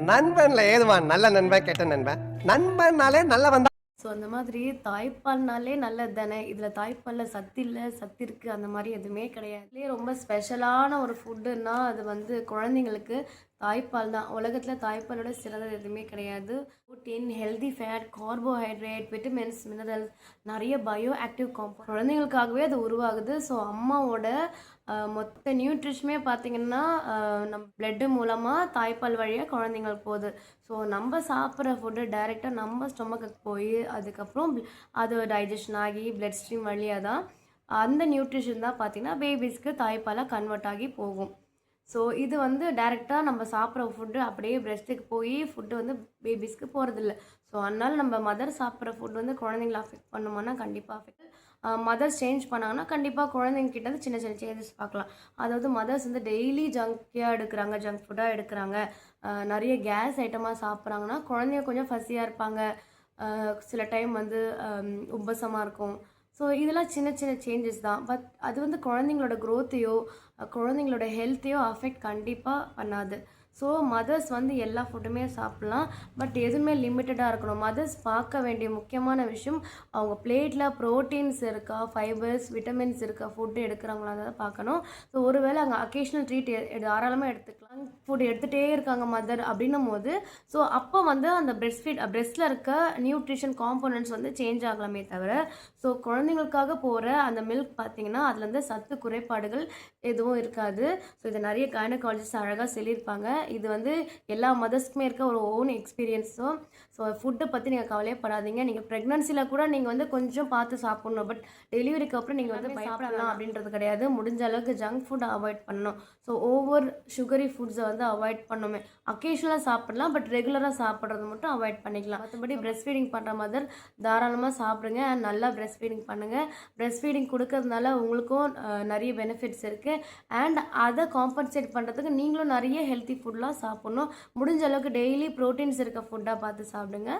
நண்பன்ல ஏதுவான் நல்ல நண்பன் கெட்ட நண்பன் நண்பன்னாலே நல்லவன் தான். ஸோ அந்த மாதிரி தாய்ப்பால்னாலே நல்லது தானே. இதில் தாய்ப்பாலில் சத்து இல்லை, சத்து இருக்குது, அந்த மாதிரி எதுவுமே கிடையாது. இதுலேயே ரொம்ப ஸ்பெஷலான ஒரு ஃபுட்டுன்னா அது வந்து குழந்தைங்களுக்கு தாய்ப்பால் தான். உலகத்தில் தாய்ப்பாலோட சிறந்தது எதுவுமே கிடையாது. Protein, healthy fat, carbohydrate, vitamins, minerals, நிறைய பயோ ஆக்டிவ் காம்பவுண்ட் குழந்தைங்களுக்காகவே அது உருவாகுது. ஸோ அம்மாவோட மொத்த நியூட்ரிஷமே பார்த்திங்கன்னா நம்ம பிளட்டு மூலமாக தாய்ப்பால் வழியாக குழந்தைங்களுக்கு போகுது. ஸோ நம்ம சாப்பிட்ற ஃபுட்டு டைரெக்டாக நம்ம ஸ்டொமக்குக்கு போய் அதுக்கப்புறம் அது டைஜஷன் ஆகி பிளட் ஸ்ட்ரீம் வழியாக தான் அந்த நியூட்ரிஷன் தான் பார்த்திங்கன்னா பேபிஸ்க்கு தாய்ப்பாலாக கன்வெர்ட் ஆகி போகும். ஸோ இது வந்து டைரெக்டாக நம்ம சாப்பிட்ற ஃபுட்டு அப்படியே பிரெஸ்ட்டுக்கு போய் ஃபுட்டு வந்து பேபிஸ்க்கு போகிறதில்ல. ஸோ அதனால் நம்ம மதர் சாப்பிட்ற ஃபுட் வந்து குழந்தைங்கள அஃபெக்ட் பண்ணுமானா கண்டிப்பாக அஃபெக்ட். மதர்ஸ் சேஞ்ச் பண்ணாங்கன்னா கண்டிப்பாக குழந்தைங்கிட்ட வந்து சின்ன சின்ன சேஞ்சஸ் பார்க்கலாம். அதாவது மதர்ஸ் வந்து டெய்லி ஜங்க்கியாக எடுக்கிறாங்க, ஜங்க் ஃபுட்டாக எடுக்கிறாங்க, நிறைய கேஸ் ஐட்டமாக சாப்பிட்றாங்கன்னா குழந்தைங்க கொஞ்சம் ஃபஸியாக இருப்பாங்க, சில டைம் வந்து உப்பசமாக இருக்கும். ஸோ இதெல்லாம் சின்ன சின்ன சேஞ்சஸ் தான். பட் அது வந்து குழந்தைங்களோட க்ரோத்தையோ குழந்தைங்களோட ஹெல்த்தையோ அஃபெக்ட் கண்டிப்பாக பண்ணாது. ஸோ மதர்ஸ் வந்து எல்லா ஃபுட்டுமே சாப்பிட்லாம், பட் எதுவுமே லிமிட்டடாக இருக்கணும். மதர்ஸ் பார்க்க வேண்டிய முக்கியமான விஷயம் அவங்க பிளேட்டில் ப்ரோட்டீன்ஸ் இருக்கா, ஃபைபர்ஸ், விட்டமின்ஸ் இருக்கா, ஃபுட்டு எடுக்கிறாங்களா அதை பார்க்கணும். ஸோ ஒருவேளை அங்கே அக்கேஷ்னல் ட்ரீட் தாராளமாக எடுத்துக்கலாம், ஃபுட் எடுத்துகிட்டே இருக்காங்க மதர் அப்படின்னும் போது ஸோ அப்போ வந்து அந்த பிரெஸ்ட்டில் இருக்க நியூட்ரிஷன் காம்போனன்ட்ஸ் வந்து சேஞ்ச் ஆகலாமே தவிர ஸோ குழந்தைங்களுக்காக போகிற அந்த மில்க் பார்த்திங்கன்னா அதில் வந்து சத்து குறைபாடுகள் எதுவும் இருக்காது. ஸோ இதை நிறைய கைனகாலஜிஸ்ட் அழகாக சொல்லியிருப்பாங்க. இது வந்து எல்லா மதர்ஸ்க்குமே இருக்க ஒரு ஓன் எக்ஸ்பீரியன்ஸும். ஸோ ஃபுட்டை பற்றி நீங்கள் கவலைப்படாதீங்க. நீங்கள் ப்ரெக்னன்சியில் கூட நீங்கள் வந்து கொஞ்சம் பார்த்து சாப்பிட்ணும், பட் டெலிவரிக்கு அப்புறம் நீங்கள் வந்து பயப்படலாம் அப்படின்றது கிடையாது. முடிஞ்ச அளவுக்கு ஜங்க் ஃபுட்டை அவாய்ட் பண்ணணும். ஸோ ஓவர் சுகரி ஃபுட்ஸை வந்து அவாய்ட் பண்ணுமே. அக்கேஷனலாக சாப்பிடலாம், பட் ரெகுலராக சாப்பிட்றது மட்டும் அவாய்ட் பண்ணிக்கலாம். மற்றபடி பிரெஸ்ட் ஃபீடிங் பண்ணுற மதர் தாராளமாக சாப்பிடுங்க அண்ட் நல்லா பிரெஸ்ட் ஃபீடிங் பண்ணுங்கள். பிரெஸ்ட் ஃபீடிங் கொடுக்கறதுனால உங்களுக்கும் நிறைய பெனிஃபிட்ஸ் இருக்குது அண்ட் அதை காம்பன்சேட் பண்ணுறதுக்கு நீங்களும் நிறைய ஹெல்த்தி ஃபுட்லாம் சாப்பிட்ணும். முடிஞ்ச அளவுக்கு டெய்லி ப்ரோட்டீன்ஸ் இருக்க ஃபுட்டாக பார்த்து சாப்பிடுங்க.